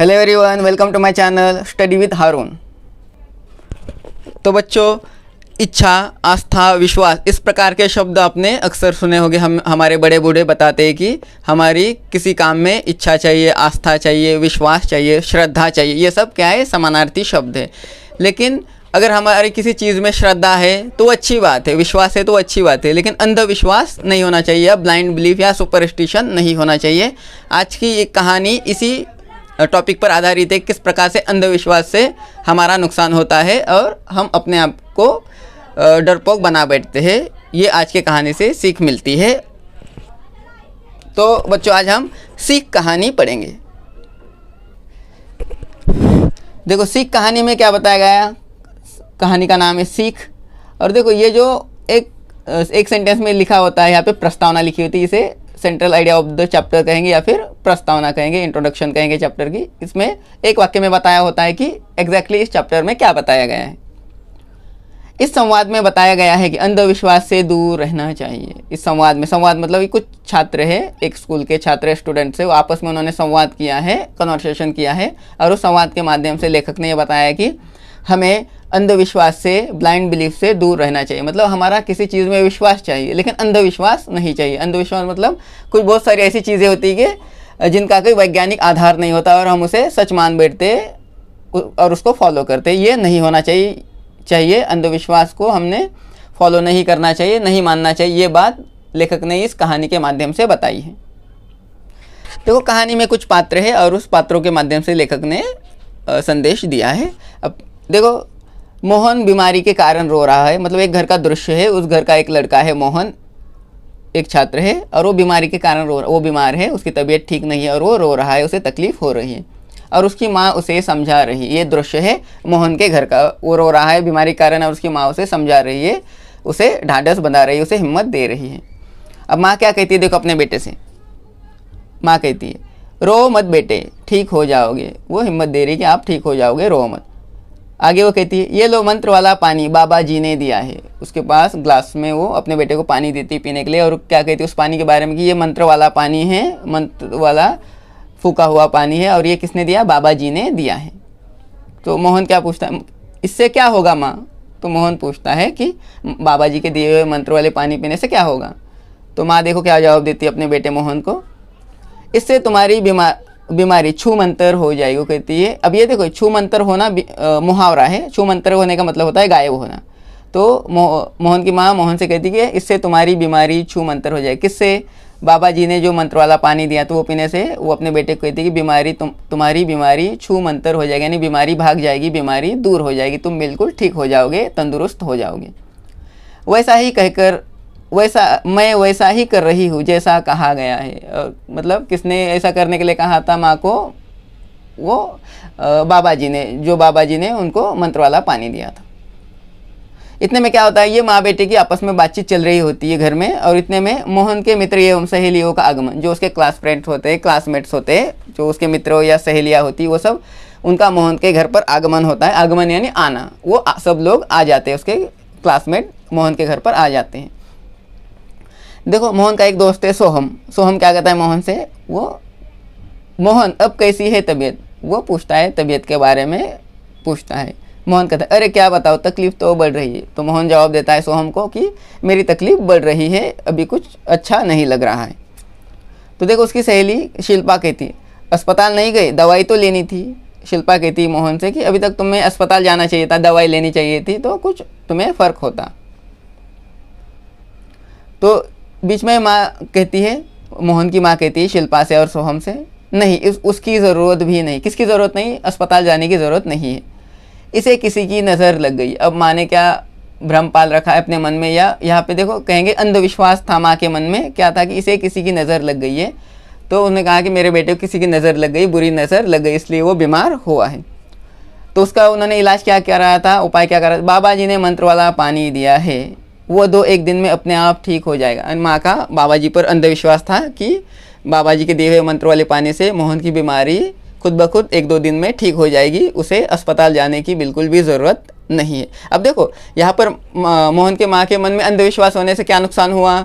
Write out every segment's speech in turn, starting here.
Hello everyone, welcome to my channel study with Haroon. तो बच्चों, इच्छा, आस्था, विश्वास, इस प्रकार के शब्द आपने अक्सर सुने होंगे। हमारे बड़े बूढ़े बताते हैं कि हमारी किसी काम में इच्छा चाहिए, आस्था चाहिए, विश्वास चाहिए, श्रद्धा चाहिए। ये सब क्या है? समानार्थी शब्द है। लेकिन अगर हमारी किसी चीज़ में श्रद्धा है तो अच्छी बात है, विश्वास है तो अच्छी बात है, लेकिन अंधविश्वास नहीं होना चाहिए, या ब्लाइंड बिलीफ या सुपरस्टिशन नहीं होना चाहिए। आज की एक कहानी इसी टॉपिक पर आधारित है, किस प्रकार से अंधविश्वास से हमारा नुकसान होता है और हम अपने आप को डरपोक बना बैठते हैं। ये आज की कहानी से सीख मिलती है। तो बच्चों, आज हम सीख कहानी पढ़ेंगे। देखो, सीख कहानी में क्या बताया गया? कहानी का नाम है सीख। और देखो, ये जो एक सेंटेंस में लिखा होता है, यहाँ पे प्रस्तावना लिखी होती है, इसे central idea of the chapter कहेंगे या फिर प्रस्तावना कहेंगे, इंट्रोडक्शन कहेंगे चैप्टर की। इसमें एक वाक्य में बताया होता है कि एग्जैक्टली इस चैप्टर में क्या बताया गया है। इस संवाद में बताया गया है कि अंधविश्वास से दूर रहना चाहिए। इस संवाद मतलब कुछ छात्र है, एक स्कूल के छात्र स्टूडेंट से, वो आपस में उन्होंने संवाद किया है, कन्वर्सेशन किया है, और उस संवाद के माध्यम से लेखक ने यह बताया कि हमें अंधविश्वास से, ब्लाइंड बिलीफ से दूर रहना चाहिए। मतलब हमारा किसी चीज़ में विश्वास चाहिए, लेकिन अंधविश्वास नहीं चाहिए। अंधविश्वास मतलब कुछ बहुत सारी ऐसी चीज़ें होती है कि जिनका कोई वैज्ञानिक आधार नहीं होता और हम उसे सच मान बैठते और उसको फॉलो करते। ये नहीं होना चाहिए। अंधविश्वास को हमने फॉलो नहीं करना चाहिए, नहीं मानना चाहिए। ये बात लेखक ने इस कहानी के माध्यम से बताई है। देखो, कहानी में कुछ पात्र है और उस पात्रों के माध्यम से लेखक ने संदेश दिया है। अब देखो, मोहन बीमारी के कारण रो रहा है। मतलब एक घर का दृश्य है, उस घर का एक लड़का है मोहन, एक छात्र है, और वो बीमारी के कारण वो बीमार है, उसकी तबीयत ठीक नहीं है और वो रो रहा है, उसे तकलीफ हो रही है और उसकी माँ उसे समझा रही है। ये दृश्य है मोहन के घर का। वो रो रहा है बीमारी के कारण और उसकी माँ उसे समझा रही है, उसे ढांढस बंधा रही है, उसे हिम्मत दे रही है। अब माँ क्या कहती है? देखो अपने बेटे से माँ कहती है, रो मत बेटे, ठीक हो जाओगे। वो हिम्मत दे रही है कि आप ठीक हो जाओगे, रो मत। आगे वो कहती है, ये लो मंत्र वाला पानी बाबा जी ने दिया है। उसके पास ग्लास में वो अपने बेटे को पानी देती है पीने के लिए, और क्या कहती है उस पानी के बारे में कि ये मंत्र वाला पानी है, मंत्र वाला फूका हुआ पानी है, और ये किसने दिया? बाबा जी ने दिया है। तो मोहन क्या पूछता है, इससे क्या होगा माँ? तो मोहन पूछता है कि बाबा जी के दिए हुए मंत्र वाले पानी पीने से क्या होगा? तो माँ देखो क्या जवाब देती है अपने बेटे मोहन को, इससे तुम्हारी बीमारी छू मंतर हो जाएगी। वो कहती है, अब ये देखो, छू मंतर होना मुहावरा है। छू मंतर होने का मतलब होता है गायब होना। तो मोहन की माँ मोहन से कहती है, इससे तुम्हारी बीमारी छू मंतर हो जाएगी। किससे? बाबा जी ने जो मंत्र वाला पानी दिया तो वो पीने से। वो अपने बेटे को कहती है कि बीमारी तुम्हारी बीमारी छू मंतर हो जाएगी, यानी बीमारी भाग जाएगी, बीमारी दूर हो जाएगी, तुम बिल्कुल ठीक हो जाओगे, तंदुरुस्त हो जाओगे। वैसा ही कहकर मैं वैसा ही कर रही हूँ जैसा कहा गया है। मतलब किसने ऐसा करने के लिए कहा था माँ को? वो बाबा जी ने, जो बाबा जी ने उनको मंत्र वाला पानी दिया था। इतने में क्या होता है, ये माँ बेटे की आपस में बातचीत चल रही होती है घर में, और इतने में मोहन के मित्र एवं सहेलियों का आगमन। जो उसके क्लास फ्रेंड्स होते हैं, क्लासमेट्स होते हैं, जो उसके मित्र या सहेलियाँ होती, वो सब उनका मोहन के घर पर आगमन होता है। आगमन यानी आना। वो सब लोग आ जाते हैं, उसके क्लासमेट मोहन के घर पर आ जाते हैं। देखो, मोहन का एक दोस्त है सोहम। सोहम क्या कहता है मोहन से? वो, मोहन अब कैसी है तबीयत? वो पूछता है, तबीयत के बारे में पूछता है। मोहन कहता है, अरे क्या बताओ, तकलीफ तो बढ़ रही है। तो मोहन जवाब देता है सोहम को कि मेरी तकलीफ बढ़ रही है, अभी कुछ अच्छा नहीं लग रहा है। तो देखो, उसकी सहेली शिल्पा कहती है, अस्पताल नहीं गई, दवाई तो लेनी थी। शिल्पा कहती है मोहन से कि अभी तक तुम्हें अस्पताल जाना चाहिए था, दवाई लेनी चाहिए थी, तो कुछ तुम्हें फ़र्क होता। तो बीच में माँ कहती है, मोहन की माँ कहती है शिल्पा से और सोहम से, नहीं, उसकी ज़रूरत भी नहीं। किसकी ज़रूरत नहीं? अस्पताल जाने की ज़रूरत नहीं है, इसे किसी की नज़र लग गई। अब माँ ने क्या भ्रम पाल रखा है अपने मन में, या यहाँ पे देखो कहेंगे अंधविश्वास था माँ के मन में। क्या था कि इसे किसी की नज़र लग गई है। तो उन्होंने कहा कि मेरे बेटे को किसी की नज़र लग गई, बुरी नज़र लग गई, इसलिए वो बीमार हुआ है। तो उसका उन्होंने इलाज क्या कर रहा था, उपाय क्या कर रहा था? बाबा जी ने मंत्र वाला पानी दिया है, वो 1 दिन में अपने आप ठीक हो जाएगा। माँ का बाबा जी पर अंधविश्वास था कि बाबा जी के दिए हुए मंत्र वाले पानी से मोहन की बीमारी खुद ब खुद 1-2 दिन में ठीक हो जाएगी, उसे अस्पताल जाने की बिल्कुल भी ज़रूरत नहीं है। अब देखो, यहाँ पर मोहन के माँ के मन में अंधविश्वास होने से क्या नुकसान हुआ?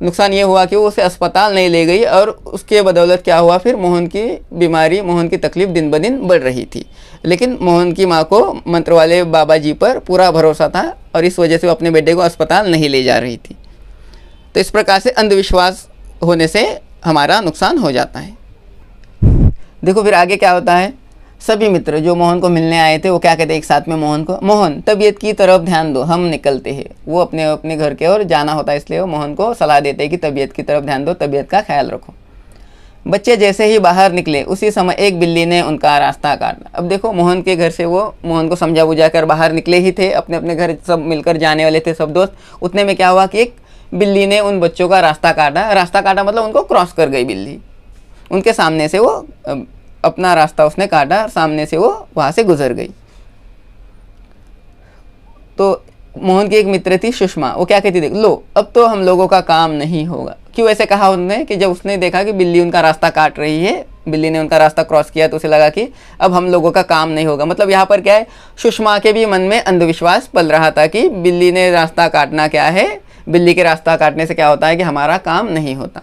नुकसान ये हुआ कि वो उसे अस्पताल नहीं ले गई और उसके बदौलत क्या हुआ, फिर मोहन की बीमारी, मोहन की तकलीफ दिन ब दिन बढ़ रही थी। लेकिन मोहन की माँ को मंत्र वाले बाबा जी पर पूरा भरोसा था और इस वजह से वो अपने बेटे को अस्पताल नहीं ले जा रही थी। तो इस प्रकार से अंधविश्वास होने से हमारा नुकसान हो जाता है। देखो फिर आगे क्या होता है। सभी मित्र जो मोहन को मिलने आए थे वो क्या कहते हैं एक साथ में मोहन को, मोहन तबीयत की तरफ ध्यान दो, हम निकलते हैं। वो अपने अपने घर के ओर जाना होता है, इसलिए वो मोहन को सलाह देते हैं कि तबीयत की तरफ ध्यान दो, तबीयत का ख्याल रखो। बच्चे जैसे ही बाहर निकले उसी समय एक बिल्ली ने उनका रास्ता काटा। अब देखो मोहन के घर से वो मोहन को समझा बुझा कर बाहर निकले ही थे, अपने अपने घर सब मिलकर जाने वाले थे सब दोस्त। उतने में क्या हुआ कि एक बिल्ली ने उन बच्चों का रास्ता काटा। रास्ता काटा मतलब उनको क्रॉस कर गई बिल्ली, उनके सामने से वो अपना रास्ता उसने काटा और सामने से वो वहाँ से गुजर गई। तो मोहन की एक मित्र थी सुषमा, वो क्या कहती, देख लो अब तो हम लोगों का काम नहीं होगा। क्यों ऐसे कहा उन्होंने कि जब उसने देखा कि बिल्ली उनका रास्ता काट रही है, बिल्ली ने उनका रास्ता क्रॉस किया, तो उसे लगा कि अब हम लोगों का काम नहीं होगा। मतलब यहाँ पर क्या है, सुषमा के भी मन में अंधविश्वास पल रहा था कि बिल्ली ने रास्ता काटना क्या है, बिल्ली के रास्ता काटने से क्या होता है कि हमारा काम नहीं होता।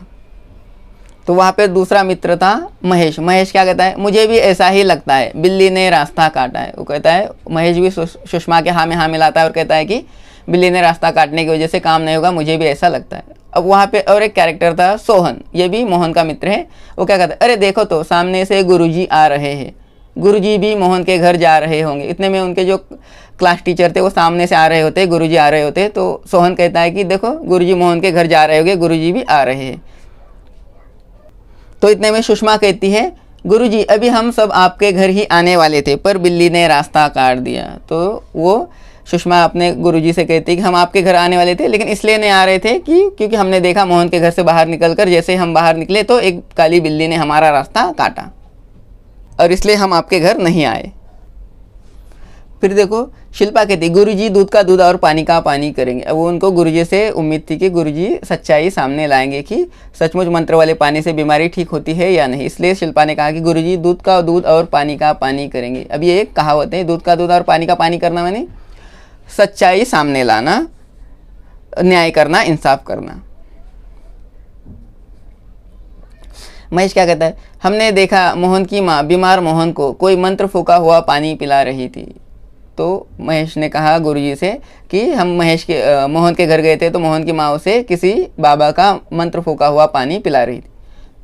तो वहाँ पे दूसरा मित्र था महेश। महेश क्या कहता है, मुझे भी ऐसा ही लगता है, बिल्ली ने रास्ता काटा है। वो कहता है, महेश भी सुषमा के हाँ में हाँ मिलाता है और कहता है कि बिल्ली ने रास्ता काटने की वजह से काम नहीं होगा, मुझे भी ऐसा लगता है। अब वहाँ पे और एक कैरेक्टर था सोहन, ये भी मोहन का मित्र है। वो क्या कहता है, अरे देखो तो सामने से गुरुजी आ रहे हैं, गुरुजी भी मोहन के घर जा रहे होंगे। इतने में उनके जो क्लास टीचर थे वो सामने से आ रहे होते, गुरुजी आ रहे होते। तो सोहन कहता है कि देखो गुरुजी मोहन के घर जा रहे होंगे, गुरुजी भी आ रहे हैं। तो इतने में सुषमा कहती है, गुरुजी अभी हम सब आपके घर ही आने वाले थे पर बिल्ली ने रास्ता काट दिया। तो वो सुषमा अपने गुरुजी से कहती है कि हम आपके घर आने वाले थे लेकिन इसलिए नहीं आ रहे थे कि क्योंकि हमने देखा मोहन के घर से बाहर निकलकर जैसे हम बाहर निकले तो एक काली बिल्ली ने हमारा रास्ता काटा और इसलिए हम आपके घर नहीं आए। फिर देखो शिल्पा कहती, गुरुजी दूध का दूध और पानी का पानी करेंगे। अब वो उनको गुरुजी से उम्मीद थी कि गुरुजी सच्चाई सामने लाएंगे कि सचमुच मंत्र वाले पानी से बीमारी ठीक होती है या नहीं। इसलिए शिल्पा ने कहा कि गुरुजी दूध का दूध और पानी का पानी करेंगे। अब ये एक कहावत है, दूध का दूध और पानी का पानी करना माने सच्चाई सामने लाना, न्याय करना, इंसाफ करना। महेश क्या कहता है, हमने देखा मोहन की माँ बीमार मोहन को कोई मंत्र फूका हुआ पानी पिला रही थी। तो महेश ने कहा गुरुजी से कि हम मोहन के घर गए थे तो मोहन की माँ उसे किसी बाबा का मंत्र फूका हुआ पानी पिला रही थी।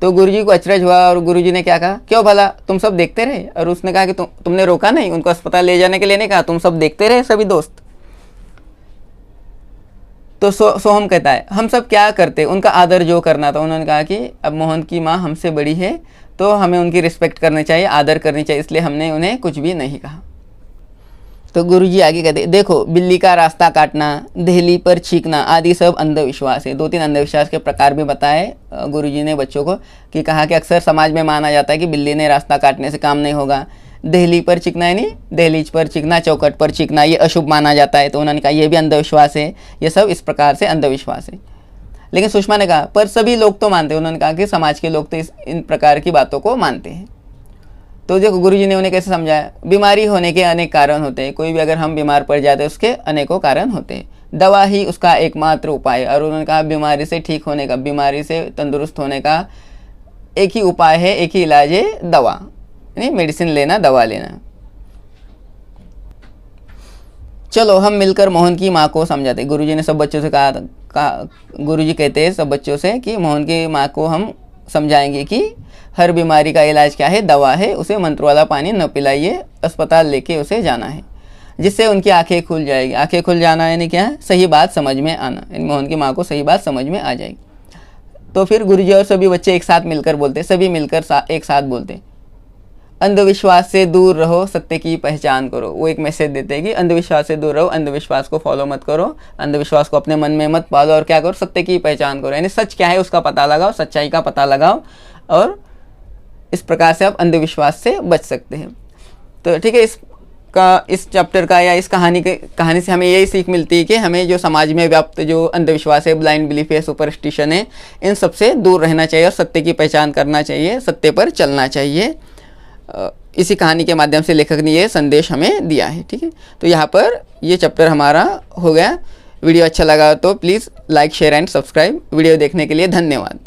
तो गुरुजी को अचरज हुआ और गुरुजी ने क्या कहा, क्यों भला तुम सब देखते रहे। और उसने कहा कि तुमने रोका नहीं, उनको अस्पताल ले जाने के लिए नहीं कहा, तुम सब देखते रहे सभी दोस्त। तो सोहम कहता है, हम सब क्या करते, उनका आदर जो करना था। उन्होंने कहा कि अब मोहन की माँ हमसे बड़ी है तो हमें उनकी रिस्पेक्ट करनी चाहिए, आदर करनी चाहिए, इसलिए हमने उन्हें कुछ भी नहीं कहा। तो गुरुजी आगे कहते, देखो बिल्ली का रास्ता काटना, दहली पर छींकना आदि सब अंधविश्वास है। 2-3 अंधविश्वास के प्रकार भी बताए गुरुजी ने बच्चों को, कि कहा कि अक्सर समाज में माना जाता है कि बिल्ली ने रास्ता काटने से काम नहीं होगा। दहली पर छींकना यानी दहलीज पर छींकना, चौखट पर छींकना, ये अशुभ माना जाता है। तो उन्होंने कहा ये भी अंधविश्वास है, ये सब इस प्रकार से अंधविश्वास है। लेकिन सुषमा ने कहा पर सभी लोग तो मानते हैं। उन्होंने कहा कि समाज के लोग तो इन प्रकार की बातों को मानते हैं। तो देखो गुरुजी ने उन्हें कैसे समझाया, बीमारी होने के अनेक कारण होते हैं, कोई भी अगर हम बीमार पड़ जाते हैं उसके अनेकों कारण होते हैं, दवा ही उसका एकमात्र उपाय है। और उन्होंने कहा बीमारी से ठीक होने का, बीमारी से तंदुरुस्त होने का एक ही उपाय है, एक ही इलाज है, दवा, यानी मेडिसिन लेना, दवा लेना। चलो हम मिलकर मोहन की माँ को समझाते। गुरुजी ने सब बच्चों से कहा गुरुजी कहते हैं सब बच्चों से कि मोहन की माँ को हम समझाएंगे कि हर बीमारी का इलाज क्या है, दवा है, उसे मंत्र वाला पानी न पिलाइए, अस्पताल लेके उसे जाना है, जिससे उनकी आंखें खुल जाएगी। आंखें खुल जाना यानी क्या है, सही बात समझ में आना, यानी मोहन की माँ को सही बात समझ में आ जाएगी। तो फिर गुरुजी और सभी बच्चे एक साथ मिलकर बोलते, सभी मिलकर एक साथ बोलते, अंधविश्वास से दूर रहो, सत्य की पहचान करो। वो एक मैसेज देते हैं कि अंधविश्वास से दूर रहो, अंधविश्वास को फॉलो मत करो, अंधविश्वास को अपने मन में मत पालो, और क्या करो, सत्य की पहचान करो, यानी सच क्या है उसका पता लगाओ, सच्चाई का पता लगाओ, और इस प्रकार से आप अंधविश्वास से बच सकते हैं। तो ठीक है, इस चैप्टर का या इस कहानी से हमें यही सीख मिलती है कि हमें जो समाज में व्याप्त जो अंधविश्वास है, ब्लाइंड बिलीफ है, सुपरस्टिशन है, इन सबसे दूर रहना चाहिए और सत्य की पहचान करना चाहिए, सत्य पर चलना चाहिए। इसी कहानी के माध्यम से लेखक ने ये संदेश हमें दिया है। ठीक है, तो यहाँ पर ये चैप्टर हमारा हो गया। वीडियो अच्छा लगा तो please like share and subscribe. Video देखने के लिए धन्यवाद।